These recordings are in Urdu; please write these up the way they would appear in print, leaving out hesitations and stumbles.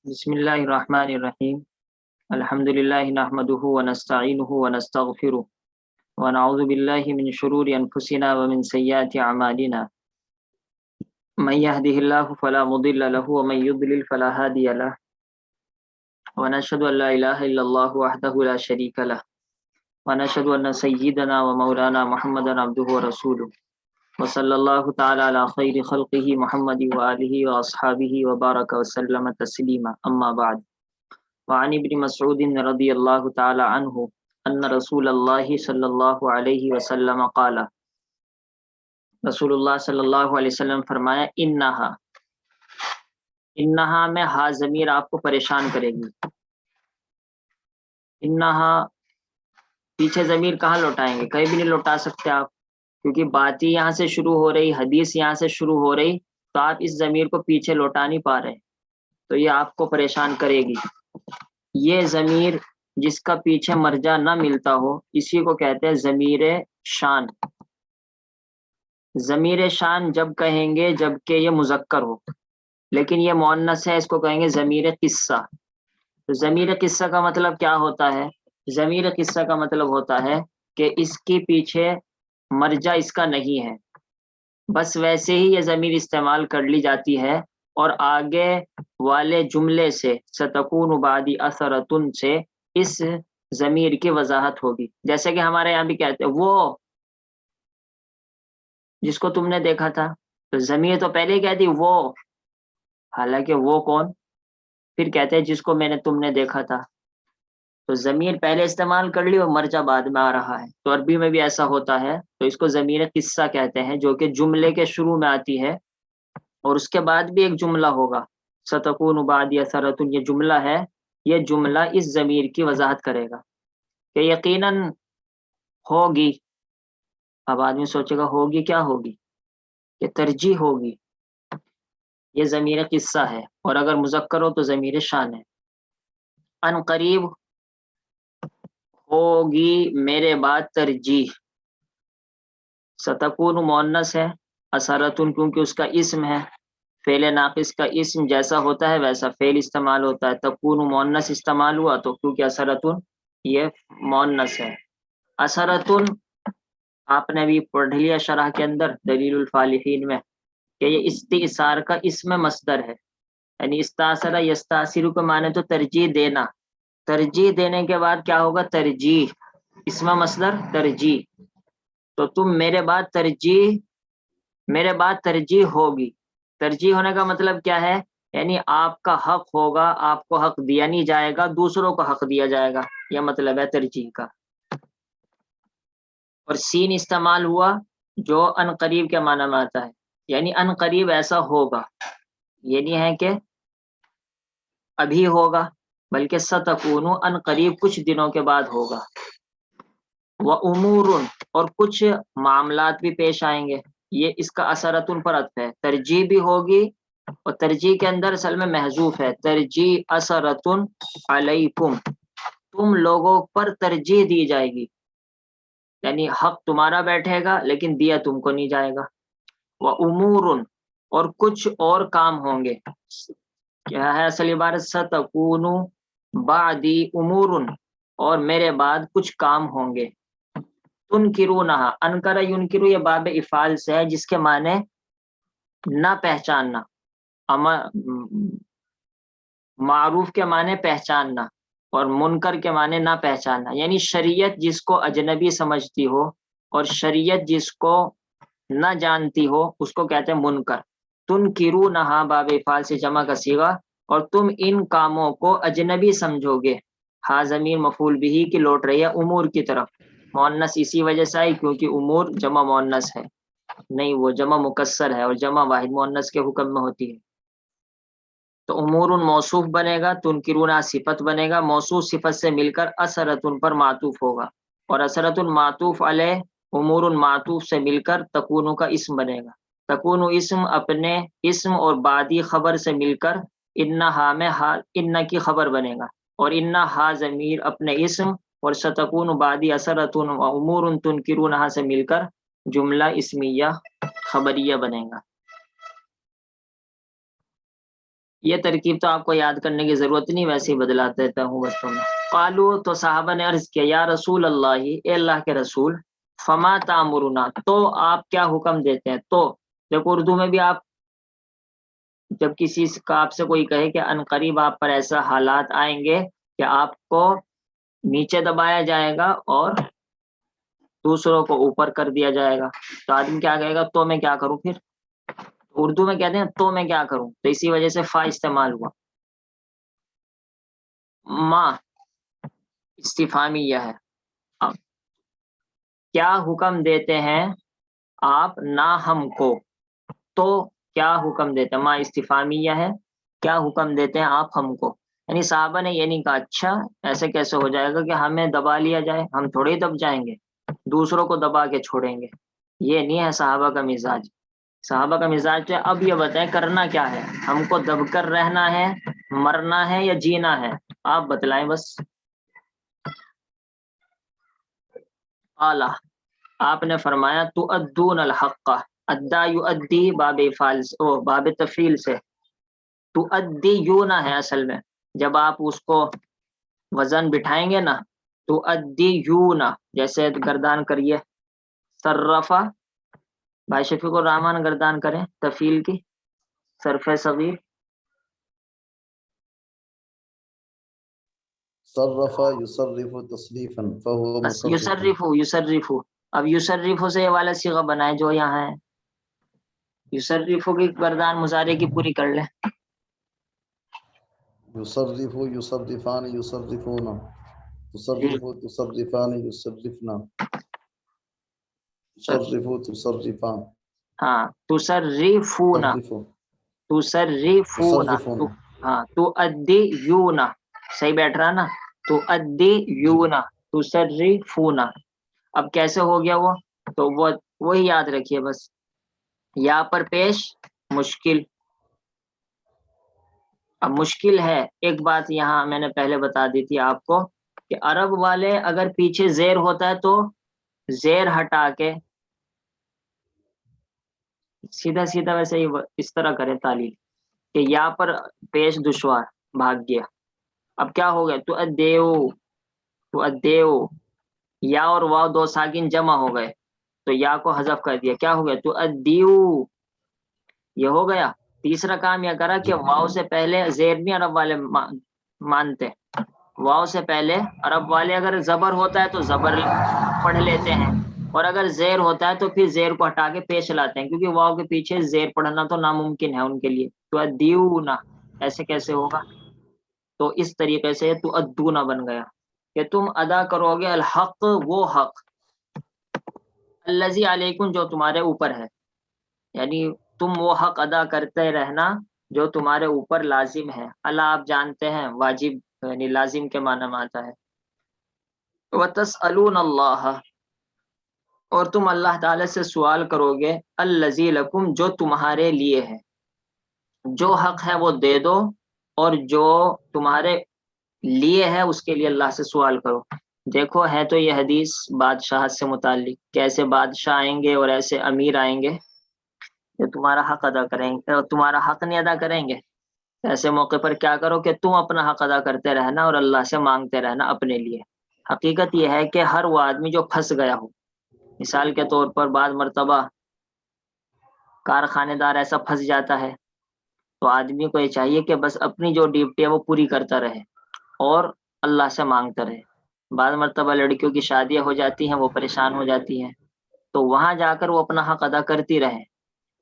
بسم اللہ الرحمن الرحیم الحمد للہ نحمده ونستعینه ونستغفره ونعوذ باللہ من شرور انفسنا ومن سیئات اعمالنا من يهده الله فلا مضل له ومن يضلل فلا هادي له ونشهد ان لا اله الا الله وحده لا شريك له ونشهد ان سيدنا ومولانا محمدا عبده ورسوله وصلی اللہ تعالی علی خیر خلقہ محمد وآلہ واصحابہ وبارک وسلم تسلیما اما بعد وعن ابن مسعود رضی اللہ تعالی عنہ ان رسول اللہ صلی اللہ علیہ وسلم قال، رسول اللہ صلی اللہ علیہ وسلم فرمایا انہا میں ہا ضمیر آپ کو پریشان کرے گی۔ انہا پیچھے ضمیر کہاں لوٹائیں گے؟ کہیں بھی نہیں لوٹا سکتے آپ، کیونکہ بات ہی یہاں سے شروع ہو رہی، حدیث یہاں سے شروع ہو رہی، تو آپ اس ضمیر کو پیچھے لوٹا نہیں پا رہے، تو یہ آپ کو پریشان کرے گی۔ یہ ضمیر جس کا پیچھے مرجع نہ ملتا ہو اسی کو کہتے ہیں ضمیر شان۔ ضمیر شان جب کہیں گے جب کہ یہ مذکر ہو، لیکن یہ مؤنث ہے، اس کو کہیں گے ضمیر قصہ۔ تو ضمیر قصہ کا مطلب کیا ہوتا ہے؟ ضمیر قصہ کا مطلب ہوتا ہے کہ اس کے پیچھے مرجع اس کا نہیں ہے، بس ویسے ہی یہ ضمیر استعمال کر لی جاتی ہے، اور آگے والے جملے سے ستکون بعدی اثرتن سے اس ضمیر کی وضاحت ہوگی۔ جیسے کہ ہمارے یہاں بھی کہتے ہیں وہ جس کو تم نے دیکھا تھا، تو ضمیر تو پہلے ہی کہتی وہ، حالانکہ وہ کون؟ پھر کہتے ہیں جس کو تم نے دیکھا تھا، تو ضمیر پہلے استعمال کر لی اور مرجع بعد میں آ رہا ہے۔ تو عربی میں بھی ایسا ہوتا ہے، تو اس کو ضمیر قصہ کہتے ہیں، جو کہ جملے کے شروع میں آتی ہے اور اس کے بعد بھی ایک جملہ ہوگا، ستکون بعدی اثرتن، یہ جملہ ہے، یہ جملہ اس ضمیر کی وضاحت کرے گا کہ یقیناً ہوگی۔ اب آدمی سوچے گا ہوگی کیا ہوگی؟ کہ ترجیح ہوگی، یہ ضمیر قصہ ہے، اور اگر مذکر ہو تو ضمیر شان ہے۔ ان قریب ہوگی میرے بعد ترجیح، ستکون مؤنث ہے، اثرتن کیونکہ اس کا اسم ہے، فعل ناقص کا اسم جیسا ہوتا ہے ویسا فعل استعمال ہوتا ہے، تکون مؤنث استعمال ہوا تو کیونکہ اثرتن یہ مؤنث ہے۔ اثرتن آپ نے بھی پڑھ لیا شرح کے اندر دلیل الفالحین میں کہ یہ استئثار کا اسم مصدر ہے، یعنی استاثر یستاثر کے معنی تو ترجیح دینا، ترجیح دینے کے بعد کیا ہوگا؟ ترجیح، اسم مصدر ترجیح، تو تم میرے بعد ترجیح ہوگی۔ ترجیح ہونے کا مطلب کیا ہے؟ یعنی آپ کا حق ہوگا، آپ کو حق دیا نہیں جائے گا، دوسروں کو حق دیا جائے گا، یہ مطلب ہے ترجیح کا۔ اور سین استعمال ہوا جو ان قریب کے معنی میں آتا ہے، یعنی ان قریب ایسا ہوگا، یہ نہیں ہے کہ ابھی ہوگا، بلکہ ستکون ان قریب کچھ دنوں کے بعد ہوگا۔ وَأُمُورٌ اور کچھ معاملات بھی پیش آئیں گے، یہ اس کا اثرتن پر عطف ہے، ترجیح بھی ہوگی، اور ترجیح کے اندر اصل میں محذوف ہے، ترجیح اثرتن علیکم، تم لوگوں پر ترجیح دی جائے گی، یعنی حق تمہارا بیٹھے گا لیکن دیا تم کو نہیں جائے گا۔ وَأُمُورٌ اور کچھ اور کام ہوں گے، کیا ہے اصل عبارت؟ ستکون بعدی امور، اور میرے بعد کچھ کام ہوں گے۔ تنکرونہا، انکر ینکر یہ باب افعال سے ہے، جس کے معنی نہ پہچاننا، معروف کے معنی پہچاننا اور منکر کے معنی نہ پہچاننا، یعنی شریعت جس کو اجنبی سمجھتی ہو اور شریعت جس کو نہ جانتی ہو اس کو کہتے ہیں منکر۔ تنکرونہا باب افعال سے جمع کا صیغہ، اور تم ان کاموں کو اجنبی سمجھو گے۔ ہا ضمیر مفعول بہ کی لوٹ رہی ہے امور کی طرف، مؤنث اسی وجہ سے آئی کیونکہ امور جمع مؤنث ہے، نہیں وہ جمع مکسر ہے، اور جمع واحد مؤنث کے حکم میں ہوتی ہے۔ تو امور موصوف بنے گا، تنکرون صفت بنے گا، موصوف صفت سے مل کر اثرتن پر معطوف ہوگا، اور اثرتن معطوف علیہ امور معطوف سے مل کر تکون کا اسم بنے گا، تکون اسم اپنے اسم اور بعدی خبر سے مل کر انہا میں ان کی خبر بنے گا، اور انہا ضمیر اپنے اسم اور ستکون بعدی اثرتن و امور تنکرونہا سے مل کر جملہ اسمیہ خبریہ بنے گا۔ یہ ترکیب تو آپ کو یاد کرنے کی ضرورت نہیں، ویسے ہی بدلا دیتا ہوں بس تمہیں۔ قالو، تو صحابہ نے عرض کیا، یا رسول اللہ، اے اللہ کے رسول، فما تامرنا، تو آپ کیا حکم دیتے ہیں؟ تو دیکھو اردو میں بھی آپ جب کسی کا آپ سے کوئی کہے کہ ان قریب آپ پر ایسا حالات آئیں گے کہ آپ کو نیچے دبایا جائے گا اور دوسروں کو اوپر کر دیا جائے گا، تو آدمی کیا کہے گا؟ تو میں کیا کروں؟ پھر اردو میں کہتے ہیں تو میں کیا کروں، تو اسی وجہ سے فا استعمال ہوا۔ ماں استفہامیہ ہے۔ اب کیا حکم دیتے ہیں آپ نہ ہم کو، تو کیا حکم دیتے ہیں، ماں استفہامیہ ہے، کیا حکم دیتے ہیں آپ ہم کو؟ یعنی صحابہ نے یہ نہیں کہا اچھا ایسے کیسے ہو جائے گا کہ ہمیں دبا لیا جائے، ہم تھوڑے ہی دب جائیں گے، دوسروں کو دبا کے چھوڑیں گے، یہ نہیں ہے صحابہ کا مزاج۔ صحابہ کا مزاج ہے اب یہ بتائیں کرنا کیا ہے، ہم کو دب کر رہنا ہے، مرنا ہے یا جینا ہے، آپ بتلائیں بس۔ اعلیٰ، آپ نے فرمایا تؤدون الحق، ادا یؤدی باب فعل باب تفعیل سے، تؤدیون ہے اصل میں، جب آپ اس کو وزن بٹھائیں گے نا، تؤدیون، جیسے گردان کریے، صرفہ، بھائی شفیق الرحمان گردان کریں تفعیل کی، صرف صغیر، صرف یصرف تصریفا فهو بس مصرف۔ یصرف، اب یصرف سے یہ والا صیغہ بنائے جو یہاں ہے، یصرف کی گردان مضارع کی پوری کر لیں، یصرف یصرفان یصرفون، جی تصرف تصرفان یصرفنا، تصرف تصرفان، ہاں، تصرفون، تصرف تصرفون، تصرفون۔ ہاں تؤدیون، صحیح بیٹھ رہا نا، جی تؤدیون، تصرفون۔ اب کیسے ہو گیا وہ؟ تو وہی یاد رکھیے بس، یا پر پیش مشکل۔ اب مشکل ہے، ایک بات یہاں میں نے پہلے بتا دی تھی آپ کو کہ عرب والے اگر پیچھے زیر ہوتا ہے تو زیر ہٹا کے سیدھا سیدھا ویسے ہی اس طرح کرے تعلیل کہ یا پر پیش دشوار، بھاگ گیا۔ اب کیا ہو گیا؟ تو ادیو، یا اور واو دو ساکن جمع ہو گئے تو یا کو حذف کر دیا، کیا ہو گیا؟ تو ادیو، یہ ہو گیا۔ تیسرا کام یہ کرا کہ جی واو سے پہلے زیر نہیں عرب والے مانتے، واو سے پہلے عرب والے اگر زبر ہوتا ہے تو زبر پڑھ لیتے ہیں، اور اگر زیر ہوتا ہے تو پھر زیر کو ہٹا کے پیش لاتے ہیں، کیونکہ واو کے پیچھے زیر پڑھنا تو ناممکن ہے ان کے لیے۔ تو ادیونا ایسے کیسے ہوگا؟ تو اس طریقے سے تو ادونا بن گیا کہ تم ادا کرو گے الحق، وہ حق، الذی علیکم، جو تمہارے اوپر ہے، یعنی تم وہ حق ادا کرتے رہنا جو تمہارے اوپر لازم ہے۔ اللہ آپ جانتے ہیں واجب یعنی لازم کے معنی میں آتا ہے۔ وَتَسْأَلُونَ اللَّهَ، اور تم اللہ تعالی سے سوال کرو گے، الذی لکم، جو تمہارے لیے ہے، جو حق ہے وہ دے دو، اور جو تمہارے لیے ہے اس کے لیے اللہ سے سوال کرو۔ دیکھو ہے تو یہ حدیث بادشاہت سے متعلق، کیسے بادشاہ آئیں گے اور ایسے امیر آئیں گے کہ تمہارا حق ادا کریں گے اور تمہارا حق نہیں ادا کریں گے، ایسے موقع پر کیا کرو کہ تم اپنا حق ادا کرتے رہنا اور اللہ سے مانگتے رہنا اپنے لیے۔ حقیقت یہ ہے کہ ہر وہ آدمی جو پھنس گیا ہو، مثال کے طور پر بعض مرتبہ کارخانے دار ایسا پھنس جاتا ہے تو آدمی کو یہ چاہیے کہ بس اپنی جو ڈیوٹی ہے وہ پوری کرتا رہے اور اللہ سے مانگتا رہے۔ بعض مرتبہ لڑکیوں کی شادیاں ہو جاتی ہیں، وہ پریشان ہو جاتی ہیں، تو وہاں جا کر وہ اپنا حق ادا کرتی رہے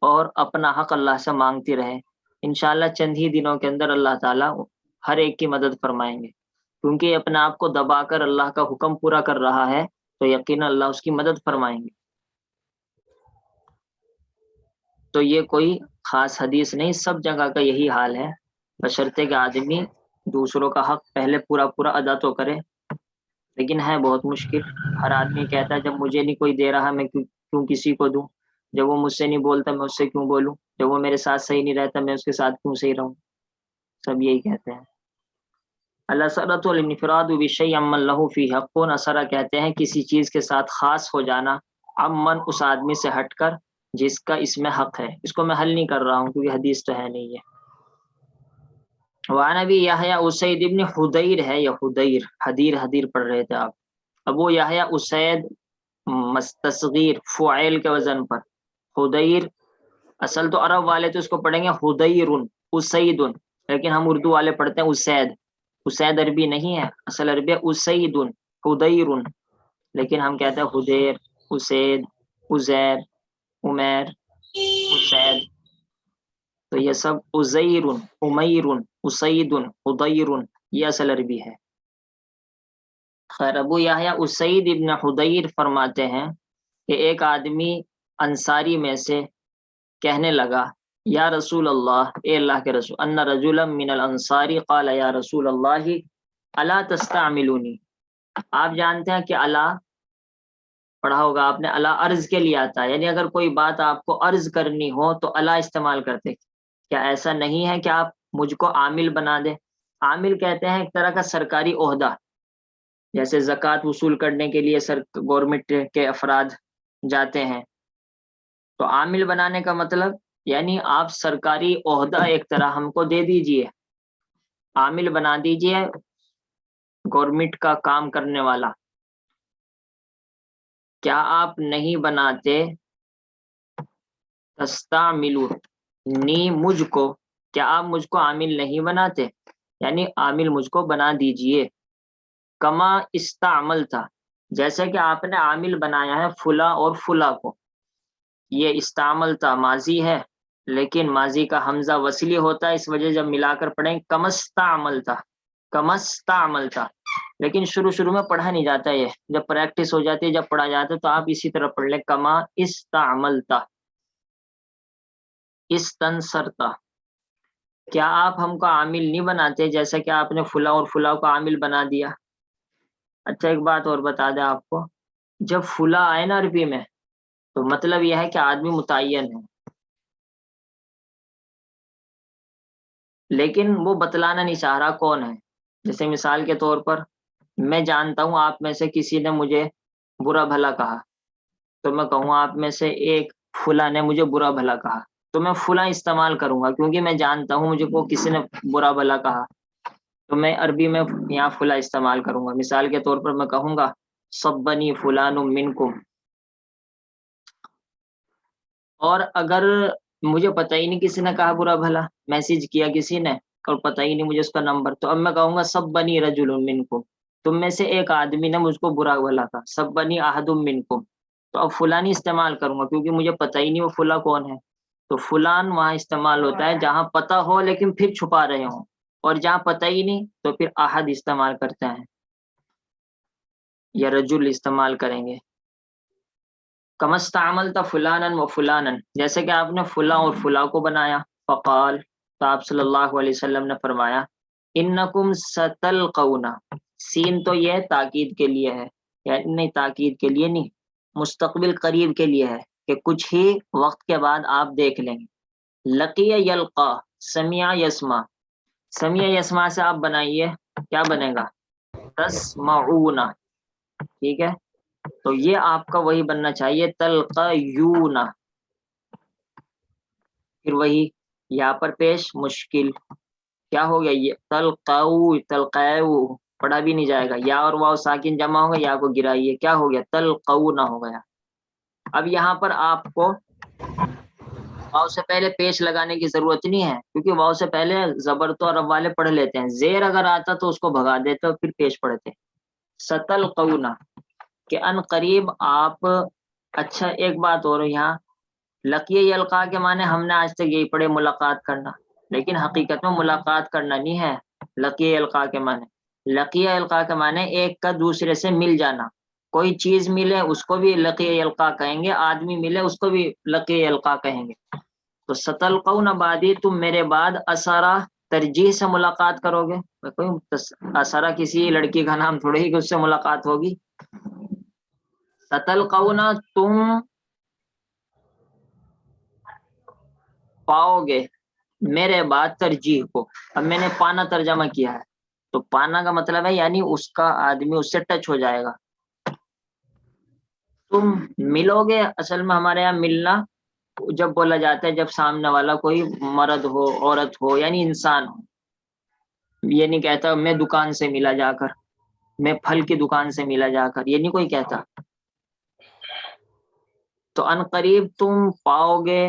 اور اپنا حق اللہ سے مانگتی رہے۔ انشاءاللہ چند ہی دنوں کے اندر اللہ تعالیٰ ہر ایک کی مدد فرمائیں گے، کیونکہ یہ اپنے آپ کو دبا کر اللہ کا حکم پورا کر رہا ہے تو یقینا اللہ اس کی مدد فرمائیں گے۔ تو یہ کوئی خاص حدیث نہیں، سب جگہ کا یہی حال ہے، بشرطے کہ آدمی دوسروں کا حق پہلے پورا پورا ادا تو کرے، لیکن ہے بہت مشکل۔ ہر آدمی کہتا ہے جب مجھے نہیں کوئی دے رہا میں کیوں کسی کو دوں، جب وہ مجھ سے نہیں بولتا میں اس سے کیوں بولوں، جب وہ میرے ساتھ صحیح نہیں رہتا میں اس کے ساتھ کیوں صحیح رہوں، سب یہی کہتے ہیں۔ الاسرۃ الانفراد بشیء عمن له فیہ حق، اسرہ کہتے ہیں کسی چیز کے ساتھ خاص ہو جانا، عمن اس آدمی سے ہٹ کر جس کا اس میں حق ہے۔ اس کو میں حل نہیں کر رہا ہوں کیونکہ حدیث تو ہے نہیں ہے۔ وعن ابی یحییٰ اسید ابن حدیر ہے یا حدیر، حدیر پڑھ رہے تھے آپ. ابو یحییٰ اسید مستصغیر فعیل کے وزن پر، حدیر اصل تو عرب والے تو اس کو پڑھیں گے حدیرن اسیدن، لیکن ہم اردو والے پڑھتے ہیں اسید. اسید عربی نہیں ہے، اصل عربی ہے اسیدن حدیرن، لیکن ہم کہتے ہیں حدیر، اسید، عزیر، عمیر، اسید. تو یہ سب عزیرن، عمیرن، اسیدن، حدیرن، یہ اصل عربی ہے. خیر، ابو یحییٰ اسید ابن حدیر فرماتے ہیں کہ ایک آدمی انصاری میں سے کہنے لگا یا رسول اللہ، اے اللہ کے رسول، ان رجلا من الانصاری قال یا رسول اللہ الا تستعملونی. آپ جانتے ہیں کہ الا پڑھا ہوگا آپ نے، الا عرض کے لیے آتا ہے، یعنی اگر کوئی بات آپ کو عرض کرنی ہو تو الا استعمال کرتے. کیا ایسا نہیں ہے کہ آپ مجھ کو عامل بنا دیں؟ عامل کہتے ہیں ایک طرح کا سرکاری عہدہ، جیسے زکوٰۃ وصول کرنے کے لیے گورنمنٹ کے افراد جاتے ہیں. تو عامل بنانے کا مطلب یعنی آپ سرکاری عہدہ ایک طرح ہم کو دے دیجئے، عامل بنا دیجئے، گورنمنٹ کا کام کرنے والا. کیا آپ نہیں بناتے تستعملونی مجھ کو، کیا آپ مجھ کو عامل نہیں بناتے، یعنی عامل مجھ کو بنا دیجئے. کما استعمل تھا، جیسے کہ آپ نے عامل بنایا ہے فلاں اور فلاں کو. یہ استعمل تھا ماضی ہے، لیکن ماضی کا حمزہ وصلی ہوتا ہے، اس وجہ جب ملا کر پڑھیں کمستعمل تھا، کمستعمل تھا. لیکن شروع میں پڑھا نہیں جاتا، یہ جب پریکٹس ہو جاتی ہے، جب پڑھا جاتا ہے تو آپ اسی طرح پڑھ لیں کما استعملتا. استنصرتا، کیا آپ ہم کو عامل نہیں بناتے جیسا کہ آپ نے فلاں اور فلاں کو عامل بنا دیا. اچھا ایک بات اور بتا دیں آپ کو، جب فلاں آئے نا عربی میں تو مطلب یہ ہے کہ آدمی متعین ہے، لیکن وہ بتلانا نہیں چاہ رہا کون ہے. جیسے مثال کے طور پر میں جانتا ہوں آپ میں سے کسی نے مجھے برا بھلا کہا، تو میں کہوں آپ میں سے ایک فلاں نے مجھے برا بھلا کہا، تو میں فلاں استعمال کروں گا کیونکہ میں جانتا ہوں مجھے کو کسی نے برا بھلا کہا، تو میں عربی میں یہاں فلاں استعمال کروں گا. مثال کے طور پر میں کہوں گا صبنی فلان منکم. اور اگر مجھے پتہ ہی نہیں کسی نے کہا برا بھلا، میسج کیا کسی نے اور پتہ ہی نہیں مجھے اس کا نمبر، تو اب میں کہوں گا صبنی رجل منکم، تم میں سے ایک آدمی نے مجھ کو برا بھلا کہا. صبنی احد منکم، تو اب فلانی استعمال کروں گا کیونکہ مجھے پتہ ہی نہیں وہ فلاں کون ہے. تو فلان وہاں استعمال ہوتا ہے جہاں پتہ ہو لیکن پھر چھپا رہے ہوں، اور جہاں پتہ ہی نہیں تو پھر احد استعمال کرتے ہیں یا رجل استعمال کریں گے. کمستعملت فلانا و فلانا، جیسے کہ آپ نے فلاں اور فلاں کو بنایا. فقال، تو آپ صلی اللہ علیہ وسلم نے فرمایا انکم ستلقون، سین تو یہ تاکید کے لیے ہے، یعنی نہیں تاکید کے لیے نہیں، مستقبل قریب کے لیے ہے کہ کچھ ہی وقت کے بعد آپ دیکھ لیں گے. لقی یلقا، سمع یسمع، سمع یسمع سے آپ بنائیے کیا بنے گا تسمعون، ٹھیک ہے. تو یہ آپ کا وہی بننا چاہیے تلقیون. پھر وہی یہاں پر پیش مشکل کیا ہو گیا، یہ تلقو پڑھا بھی نہیں جائے گا، یا اور واو ساکن جمع ہوگا، یا کو گرائیے کیا ہو گیا تلقون ہو گیا. اب یہاں پر آپ کو واو سے پہلے پیش لگانے کی ضرورت نہیں ہے کیونکہ واو سے پہلے زبر تو عرب والے پڑھ لیتے ہیں، زیر اگر آتا تو اس کو بھگا دیتے اور پھر پیش پڑھتے. ستلقون کہ ان قریب آپ. اچھا ایک بات اور یہاں لقی یلقا کے معنی ہم نے آج تک یہی پڑھے ملاقات کرنا، لیکن حقیقت میں ملاقات کرنا نہیں ہے. لقی یلقا کے معنی، لقی یلقا کے معنی ایک کا دوسرے سے مل جانا، کوئی چیز ملے اس کو بھی لقی یلقا کہیں گے، آدمی ملے اس کو بھی لقی یلقا کہیں گے. تو ستلقون بعدی، تم میرے بعد اسارا ترجیح سے ملاقات کرو گے. اسارا کسی لڑکی کا نام تھوڑے ہی کہ اس سے ملاقات ہوگی. ستلقون تم پاؤ گے میرے بعد ترجیح کو. اب میں نے پانا ترجمہ کیا ہے، تو پانا کا مطلب ہے یعنی اس کا آدمی اس سے ٹچ ہو جائے گا. تم ملو گے، اصل میں ہمارے یہاں ملنا جب بولا جاتا ہے جب سامنے والا کوئی مرد ہو، عورت ہو، یعنی انسان ہو. یہ نہیں کہتا میں دکان سے ملا جا کر، میں پھل کی دکان سے ملا جا کر، یہ نہیں کوئی کہتا. تو ان قریب تم پاؤ گے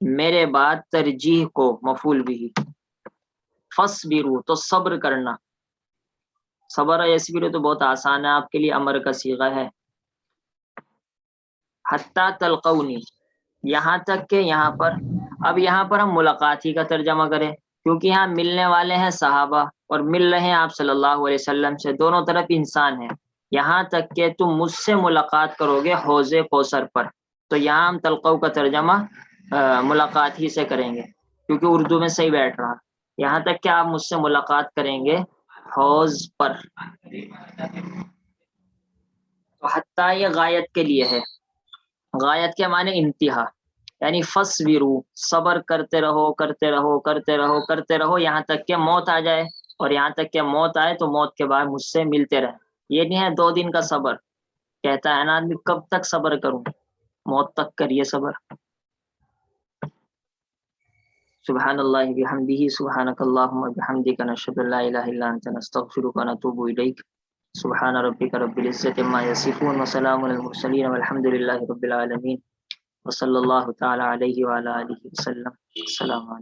میرے بعد ترجیح کو مفعول بھی. فصبروا تو صبر کرنا. صبر یصبر تو بہت آسان ہے آپ کے لیے، امر کا صیغہ ہے. حتی تلقونی، یہاں تک کہ یہاں پر، اب یہاں پر ہم ملاقات ہی کا ترجمہ کریں کیونکہ یہاں ملنے والے ہیں صحابہ اور مل رہے ہیں آپ صلی اللہ علیہ وسلم سے، دونوں طرف انسان ہیں. یہاں تک کہ تم مجھ سے ملاقات کرو گے حوض کوثر پر. تو یہاں ہم تلقو کا ترجمہ ملاقات ہی سے کریں گے کیونکہ اردو میں صحیح بیٹھ رہا. یہاں تک کہ آپ مجھ سے ملاقات کریں گے حوض پر. تو حتیٰ یہ غایت کے لیے ہے. غایت کے معنی انتہا، یعنی فصبروا صبر کرتے رہو کرتے رہو کرتے رہو کرتے رہو یہاں تک کہ موت آ جائے، اور یہاں تک کہ موت آئے تو موت کے بعد مجھ سے ملتے رہے. یہ نہیں ہے 2 دن کا صبر، کہتا ہے نا آدمی کب تک صبر کروں، موت تک کریے صبر. سبحان اللہ بحمدہ سبحانک اللہم وبحمدک نشہد ان لا الہ الا انت نستغفرک ونتوب الیک. سبحان ربک رب العزۃ عما یصفون وسلام علی المرسلین والحمد للہ رب العالمین وصلی اللہ تعالی علیہ وعلی آلہ وسلم. السلام علیکم.